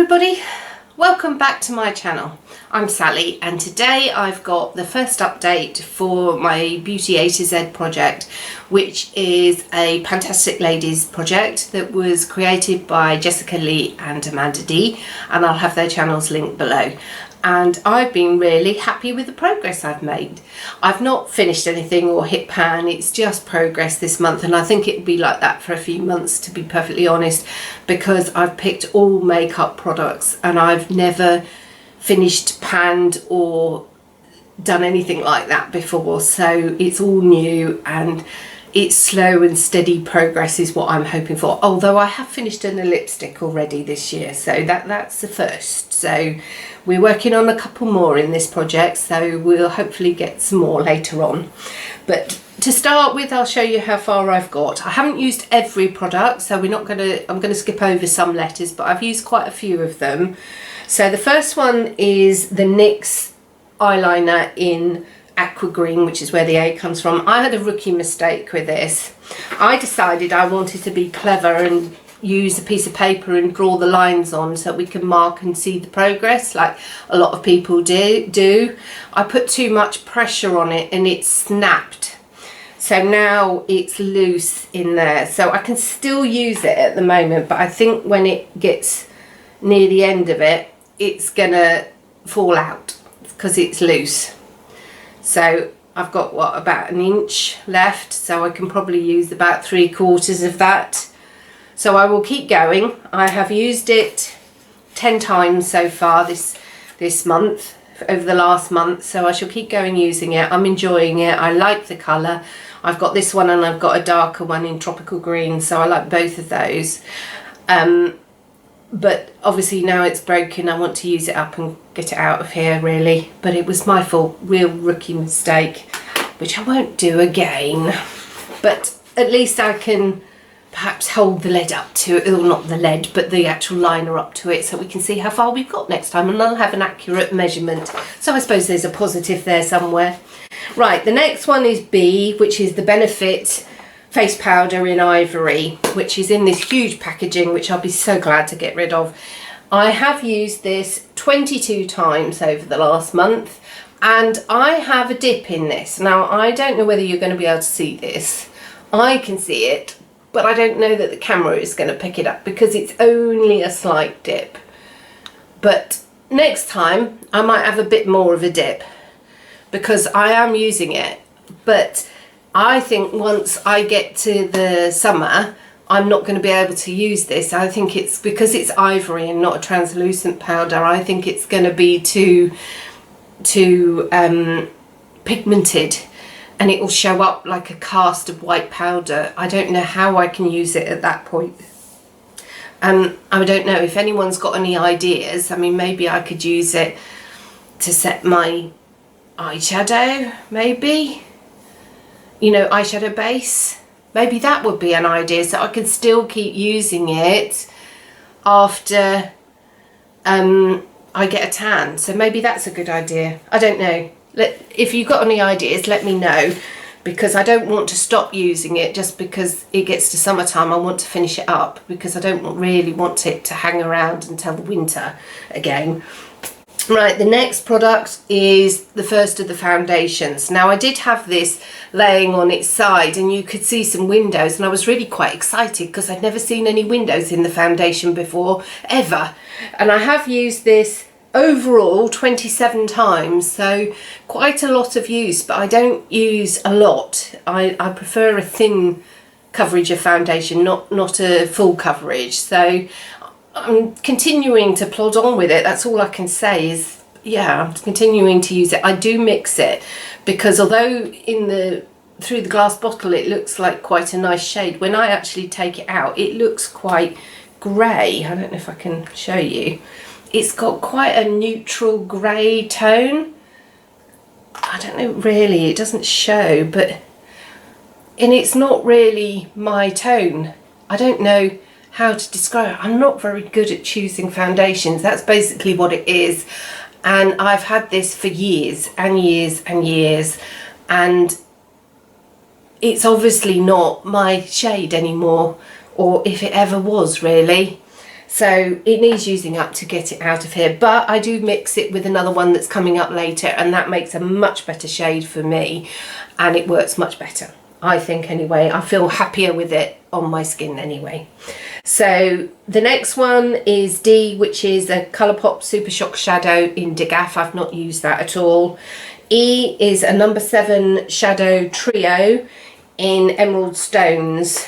everybody, welcome back to my channel. I'm Sally and today I've got the first update for my BeautyA-Z project, which is a Pantastic Ladies project that was created by Jessica Lee and Amanda D, and I'll have their channels linked below. And I've been really happy with the progress I've made. I've not finished anything or hit pan, it's just progress this month, and I think it'll be like that for a few months, to be perfectly honest, because I've picked all makeup products and I've never finished, panned or done anything like that before, so it's all new and it's slow and steady progress is what I'm hoping for. Although I have finished a lipstick already this year, so that's the first. So we're working on a couple more in this project, so we'll hopefully get some more later on. But to start with, I'll show you how far I've got. I haven't used every product, so I'm going to skip over some letters, but I've used quite a few of them. So the first one is the NYX eyeliner in aqua green, which is where the A comes from. I had a rookie mistake with this. I decided I wanted to be clever and use a piece of paper and draw the lines on so we can mark and see the progress like a lot of people do. I put too much pressure on it and it snapped. So now it's loose in there. So I can still use it at the moment, but I think when it gets near the end of it, it's gonna fall out because it's loose. So I've got what, about an inch left, so I can probably use about 3/4 of that. So I will keep going. I have used it 10 times so far this month, over the last month, so I shall keep going using it. I'm enjoying it. I like the colour. I've got this one and I've got a darker one in tropical green, so I like both of those. But obviously now it's broken, I want to use it up and get it out of here really. But it was my fault, real rookie mistake, which I won't do again. But at least I can perhaps hold the lead up to it, or not the lead, but the actual liner up to it, so we can see how far we've got next time, and I'll have an accurate measurement. So I suppose there's a positive there somewhere. Right, the next one is B, which is the Benefit face powder in ivory, which is in this huge packaging, which I'll be so glad to get rid of. I have used this 22 times over the last month, and I have a dip in this. Now I don't know whether you're going to be able to see this. I can see it, but I don't know that the camera is going to pick it up because it's only a slight dip. But next time I might have a bit more of a dip because I am using it. But I think once I get to the summer, I'm not going to be able to use this. I think it's because it's ivory and not a translucent powder. I think it's going to be too pigmented, and it will show up like a cast of white powder. I don't know how I can use it at that point. I don't know if anyone's got any ideas. I mean, maybe I could use it to set my eyeshadow, maybe. You know, eyeshadow base. Maybe that would be an idea, so I can still keep using it after I get a tan. So maybe that's a good idea. I don't know. If you've got any ideas, let me know, because I don't want to stop using it just because it gets to summertime. I want to finish it up because I don't really want it to hang around until the winter again. Right, the next product is the first of the foundations. Now I did have this laying on its side and you could see some windows, and I was really quite excited because I'd never seen any windows in the foundation before, ever. And I have used this overall 27 times, so quite a lot of use, but I don't use a lot. I prefer a thin coverage of foundation, not a full coverage. So I'm continuing to plod on with it. That's all I can say is, yeah, I'm continuing to use it. I do mix it because although through the glass bottle it looks like quite a nice shade, when I actually take it out it looks quite grey. I don't know if I can show you. It's got quite a neutral grey tone. I don't know really, it doesn't show, and it's not really my tone. I don't know how to describe it. I'm not very good at choosing foundations. That's basically what it is. And I've had this for years and years and years, and it's obviously not my shade anymore, or if it ever was really. So it needs using up to get it out of here, but I do mix it with another one that's coming up later, and that makes a much better shade for me, and it works much better, I think anyway. I feel happier with it on my skin anyway. So the next one is D, which is a Colourpop Super Shock Shadow in Degaff. I've not used that at all. E is a number 7 Shadow Trio in Emerald Stones,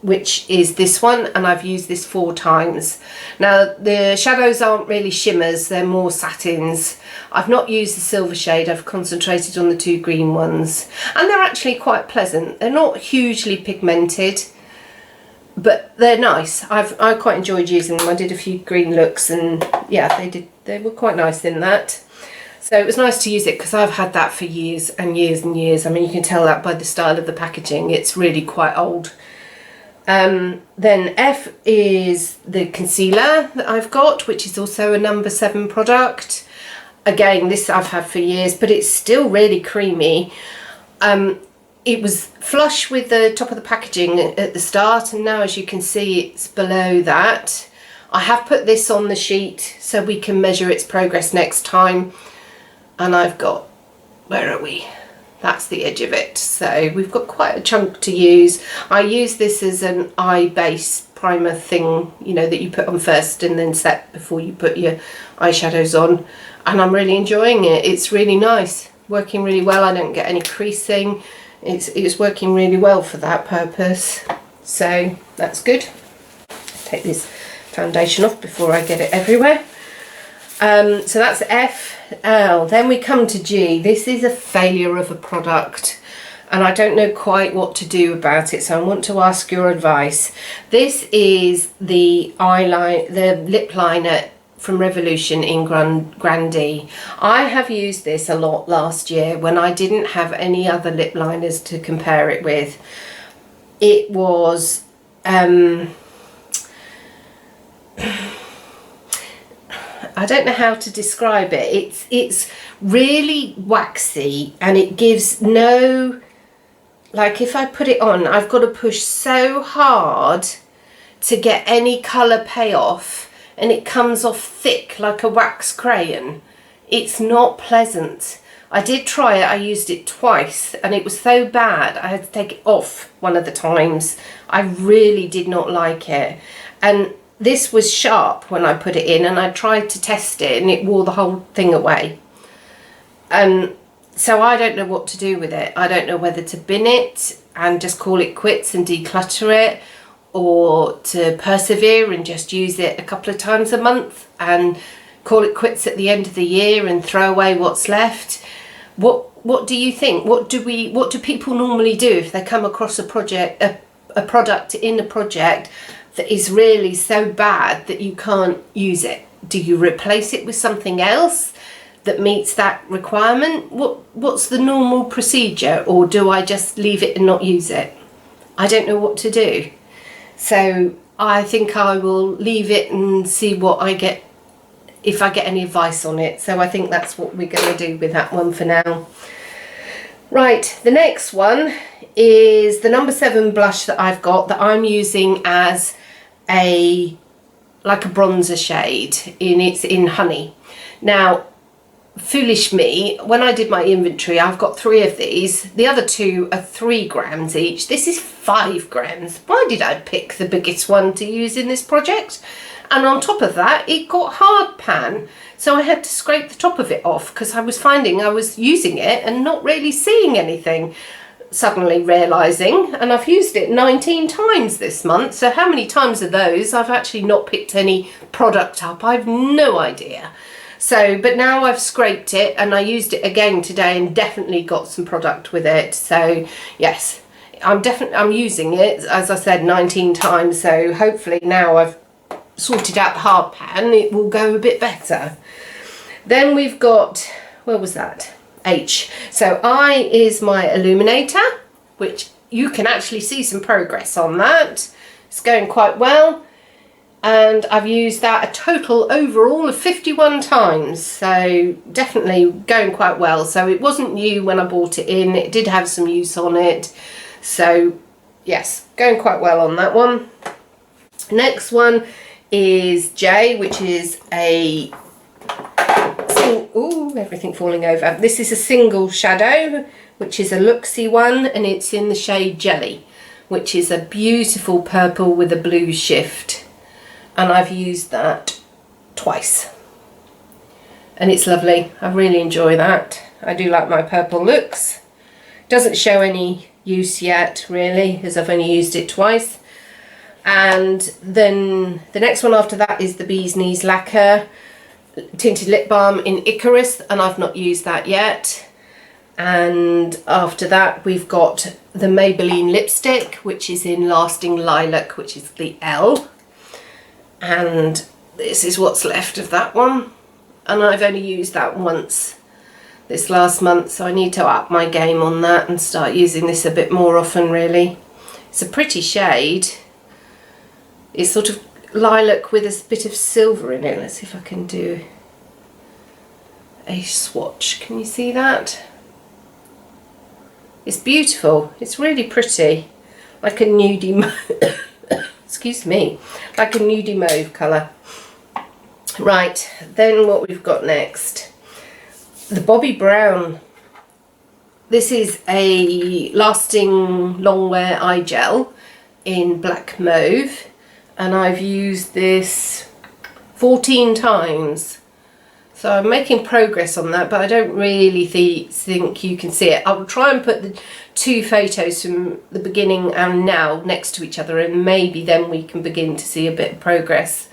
which is this one, and I've used this 4 times. Now the shadows aren't really shimmers, they're more satins. I've not used the silver shade, I've concentrated on the 2 green ones, and they're actually quite pleasant. They're not hugely pigmented, but they're nice. I quite enjoyed using them. I did a few green looks, and yeah, they were quite nice in that. So it was nice to use it because I've had that for years and years and years. I mean, you can tell that by the style of the packaging. It's really quite old. Then F is the concealer that I've got, which is also a number 7 product. Again, this I've had for years, but it's still really creamy. It was flush with the top of the packaging at the start, and now as you can see it's below that. I have put this on the sheet so we can measure its progress next time. And I've got, where are we? That's the edge of it. So we've got quite a chunk to use. I use this as an eye base primer thing, you know, that you put on first and then set before you put your eyeshadows on. And I'm really enjoying it. It's really nice, working really well. I don't get any creasing. It's working really well for that purpose. So that's good. Take this foundation off before I get it everywhere. So that's F. Then we come to G. This is a failure of a product, and I don't know quite what to do about it, so I want to ask your advice. This is the lip liner from Revolution in Grandee. I have used this a lot last year when I didn't have any other lip liners to compare it with. It was I don't know how to describe it. It's really waxy, and it gives no, like if I put it on, I've got to push so hard to get any colour payoff, and it comes off thick like a wax crayon. It's not pleasant. I did try it, I used it twice, and it was so bad I had to take it off one of the times. I really did not like it. And this was sharp when I put it in, and I tried to test it and it wore the whole thing away. So I don't know what to do with it. I don't know whether to bin it and just call it quits and declutter it, or to persevere and just use it a couple of times a month and call it quits at the end of the year and throw away what's left. What do you think? What do people normally do if they come across a product in a project that is really so bad that you can't use it? Do you replace it with something else that meets that requirement? What's the normal procedure, or do I just leave it and not use it? I don't know what to do. So I think I will leave it and see what I get, if I get any advice on it. So I think that's what we're going to do with that one for now. Right, the next one is the number 7 blush that I've got, that I'm using as like a bronzer shade, it's in Honey. Now, foolish me, when I did my inventory, I've got 3 of these. The other 2 are 3 grams each. This is 5 grams. Why did I pick the biggest one to use in this project? And on top of that, it got hard pan. So I had to scrape the top of it off because I was finding I was using it and not really seeing anything. Suddenly realising, and I've used it 19 times this month, so how many times are those? I've actually not picked any product up. I've no idea. So, but now I've scraped it, and I used it again today and definitely got some product with it. So yes, I'm using it, as I said, 19 times, so hopefully now I've sorted out the hard pan, it will go a bit better. Then we've got, where was that? H. So I is my illuminator, which you can actually see some progress on that. It's going quite well, and I've used that a total overall of 51 times, so definitely going quite well. So it wasn't new when I bought it in, it did have some use on it, so yes, going quite well on that one. Next one is J, which is a ooh, everything falling over. This is a single shadow, which is a luxy one, and it's in the shade Jelly, which is a beautiful purple with a blue shift, and I've used that twice and it's lovely. I really enjoy that. I do like my purple looks. Doesn't show any use yet really, as I've only used it twice. And then the next one after that is the Bee's Knees Lacquer Tinted Lip Balm in Icarus, and I've not used that yet. And after that we've got the Maybelline lipstick, which is in Lasting Lilac, which is the L. And this is what's left of that one. And I've only used that once this last month, so I need to up my game on that and start using this a bit more often really. It's a pretty shade. It's sort of lilac with a bit of silver in it. Let's see if I can do a swatch. Can you see that? It's beautiful. It's really pretty. Like a nudie excuse me, like a nudie mauve colour. Right, then what we've got next, the Bobbi Brown. This is a lasting long wear eye gel in black mauve, and I've used this 14 times. So I'm making progress on that, but I don't really think you can see it. I'll try and put the two photos from the beginning and now next to each other, and maybe then we can begin to see a bit of progress.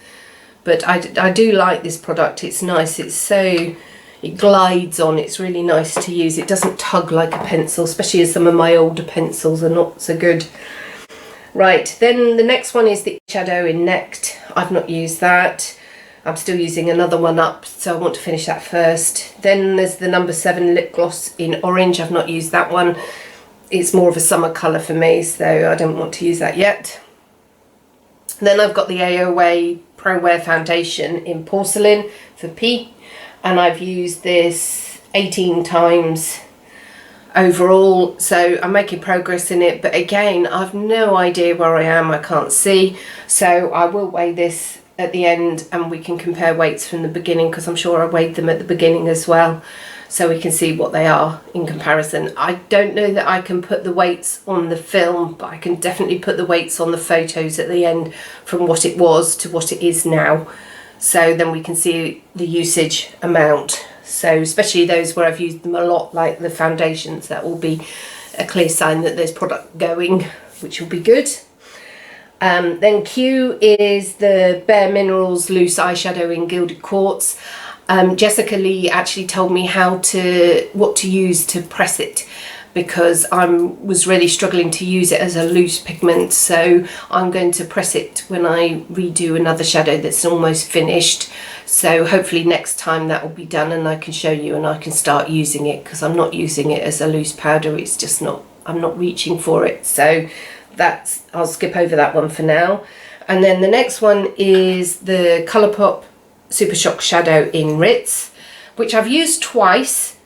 But I do like this product. It's nice. It glides on. It's really nice to use. It doesn't tug like a pencil, especially as some of my older pencils are not so good. Right, then the next one is the Eyeshadow in Necked. I've not used that. I'm still using another one up, so I want to finish that first. Then there's the No. 7 lip gloss in Orange. I've not used that one. It's more of a summer colour for me, so I don't want to use that yet. Then I've got the AOA Pro Wear Foundation in Porcelain for P, and I've used this 18 times overall, so I'm making progress in it, but again I've no idea where I am. I can't see, so I will weigh this at the end and we can compare weights from the beginning, because I'm sure I weighed them at the beginning as well, so we can see what they are in comparison. I don't know that I can put the weights on the film, but I can definitely put the weights on the photos at the end from what it was to what it is now, so then we can see the usage amount. So especially those where I've used them a lot, like the foundations, that will be a clear sign that there's product going, which will be good. Then Q is the Bare Minerals Loose Eyeshadow in Gilded Quartz. Jessica Lee actually told me what to use to press it, because I was really struggling to use it as a loose pigment, so I'm going to press it when I redo another shadow that's almost finished. So hopefully next time that will be done and I can show you and I can start using it, because I'm not using it as a loose powder. It's just not, I'm not reaching for it, so I'll skip over that one for now. And then the next one is the Colourpop Super Shock Shadow in Ritz, which I've used twice,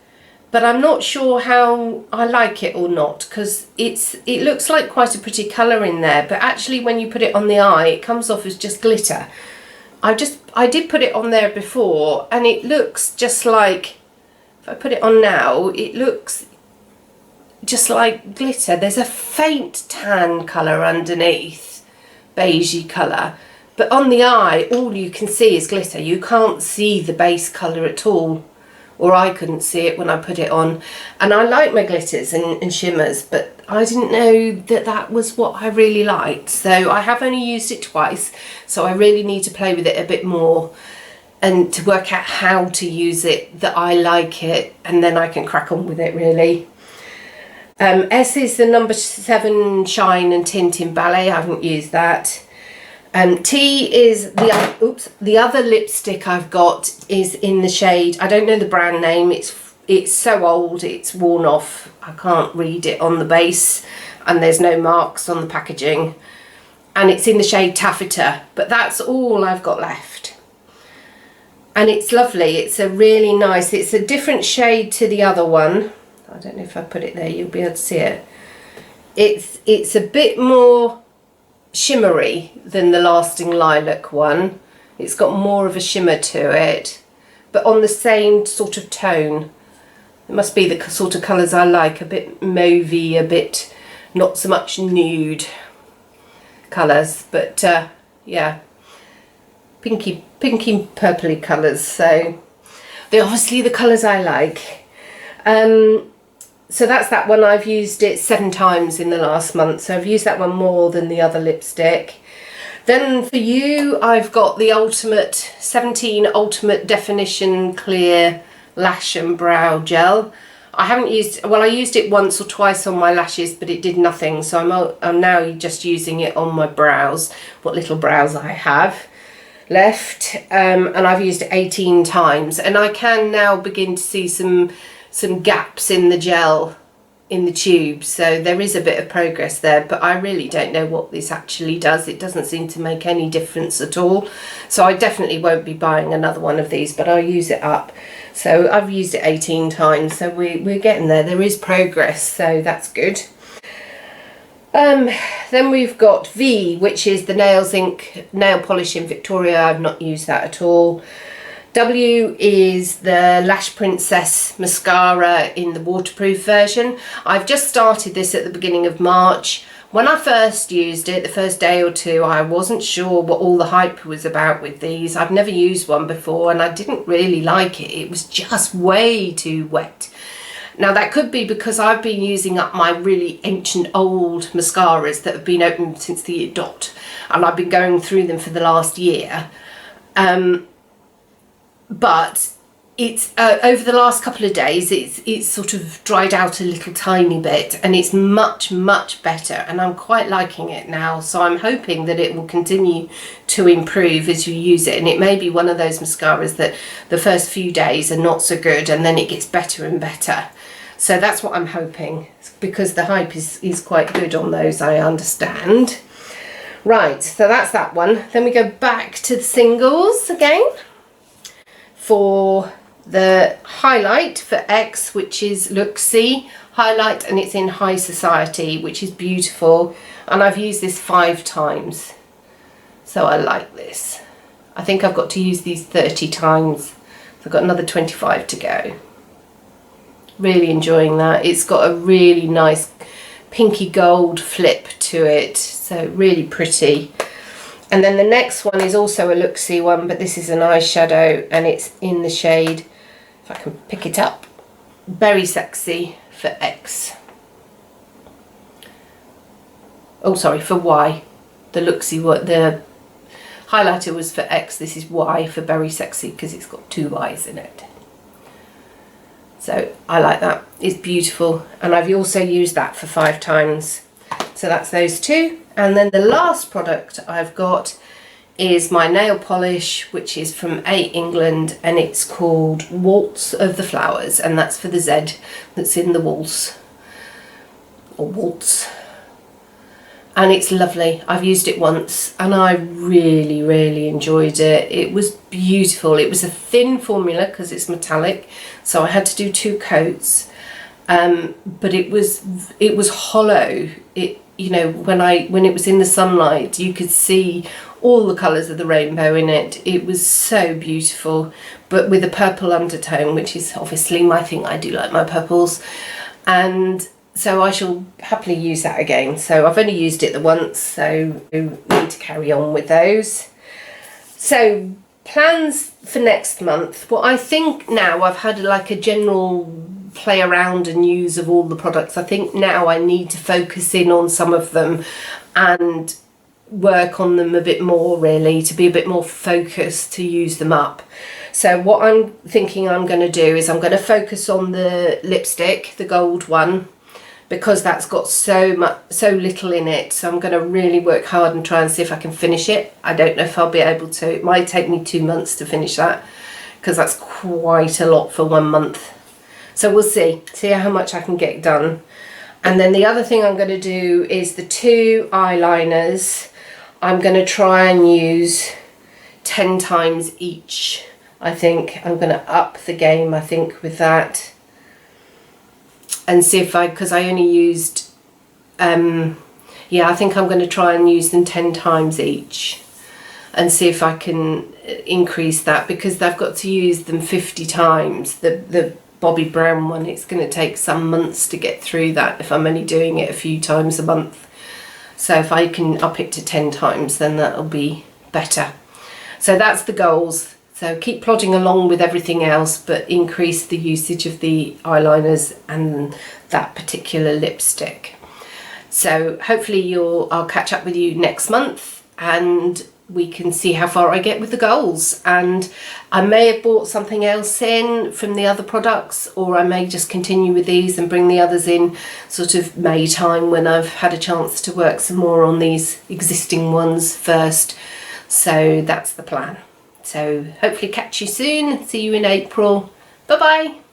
but I'm not sure how I like it or not, because it looks like quite a pretty colour in there, but actually when you put it on the eye it comes off as just glitter. I did put it on there before and it looks just like, if I put it on now, it looks just like glitter. There's a faint tan colour underneath, beigey colour, but on the eye all you can see is glitter. You can't see the base colour at all, or I couldn't see it when I put it on. And I like my glitters and shimmers, but I didn't know that that was what I really liked. So I have only used it twice, so I really need to play with it a bit more and to work out how to use it, that I like it, and then I can crack on with it really. S is the No. 7 Shine and Tint in Ballet. I haven't used that. T is the other lipstick I've got is in the shade, I don't know the brand name, it's so old it's worn off, I can't read it on the base and there's no marks on the packaging, and it's in the shade Taffeta, but that's all I've got left. And it's lovely, it's a really nice, it's a different shade to the other one. I don't know if I put it there, you'll be able to see it. It's a bit more shimmery than the Lasting Lilac one. It's got more of a shimmer to it, but on the same sort of tone. It must be the sort of colours I like, a bit mauvey, a bit not so much nude colours, but yeah, pinky purpley colours. So they're obviously the colours I like. So that's that one. I've used it 7 times in the last month, so I've used that one more than the other lipstick. Then for you, I've got the Ultimate 17 Ultimate Definition Clear Lash and Brow Gel. I haven't used, well, I used it once or twice on my lashes, but it did nothing, so I'm now just using it on my brows, what little brows I have left, and I've used it 18 times, and I can now begin to see some gaps in the gel in the tube, so there is a bit of progress there, but I really don't know what this actually does. It doesn't seem to make any difference at all, so I definitely won't be buying another one of these, but I'll use it up. So I've used it 18 times, so we're getting there. There is progress, so that's good. Then we've got V, which is the Nails Ink nail polish in Victoria. I've not used that at all. W is the Lash Princess mascara in the waterproof version. I've just started this at the beginning of March. When I first used it, the first day or two, I wasn't sure what all the hype was about with these. I've never used one before and I didn't really like it. It was just way too wet. Now that could be because I've been using up my really ancient old mascaras that have been open since the year dot, and I've been going through them for the last year. But it's over the last couple of days it's sort of dried out a little tiny bit, and it's much better, and I'm quite liking it now, so I'm hoping that it will continue to improve as you use it. And it may be one of those mascaras that the first few days are not so good and then it gets better and better. So that's what I'm hoping, because the hype is quite good on those, I understand. Right, so that's that one. Then we go back to the singles again for the highlight for X, which is Luxie highlight, and it's in High Society, which is beautiful, and I've used this 5 times, so I like this. I think I've got to use these 30 times, so I've got another 25 to go. Really enjoying that. It's got a really nice pinky gold flip to it, so really pretty. And then the next one is also a Luxie one, but this is an eyeshadow, and it's in the shade, if I can pick it up, Very Sexy for X. Oh, sorry, for Y. The Luxie, the highlighter was for X. This is Y for Very Sexy, because it's got 2 Y's in it. So I like that. It's beautiful, and I've also used that for 5 times. So that's those 2. And then the last product I've got is my nail polish, which is from A England, and it's called Waltz of the Flowers, and that's for the Z that's in the waltz, or waltz. And it's lovely. I've used it once and I really enjoyed it. It was beautiful. It was a thin formula because it's metallic, so I had to do 2 coats. But it was hollow. It, you know, when it was in the sunlight, you could see all the colours of the rainbow in it. It was so beautiful, but with a purple undertone, which is obviously my thing. I do like my purples, and so I shall happily use that again. So I've only used it the once, so I need to carry on with those. So plans for next month. Well, I think now I've had like a general play around and use of all the products. I think now I need to focus in on some of them and work on them a bit more, really, to be a bit more focused, to use them up. So what I'm thinking I'm going to do is I'm going to focus on the lipstick, the gold one, because that's got so little in it. So I'm going to really work hard and try and see if I can finish it. I don't know if I'll be able to. It might take me 2 months to finish that, because that's quite a lot for 1 month. So we'll see how much I can get done. And then the other thing I'm going to do is the 2 eyeliners. I'm going to try and use 10 times each. I think I'm going to up the game, I think, with that. And see if because I only used yeah, I think I'm going to try and use them 10 times each and see if I can increase that, because I've got to use them 50 times. The Bobbi Brown one, it's going to take some months to get through that if I'm only doing it a few times a month. So if I can up it to 10 times, then that'll be better. So that's the goals. So keep plodding along with everything else, but increase the usage of the eyeliners and that particular lipstick. So hopefully I'll catch up with you next month and we can see how far I get with the goals. And I may have bought something else in from the other products, or I may just continue with these and bring the others in sort of May time when I've had a chance to work some more on these existing ones first. So that's the plan. So hopefully catch you soon. See you in April. Bye bye.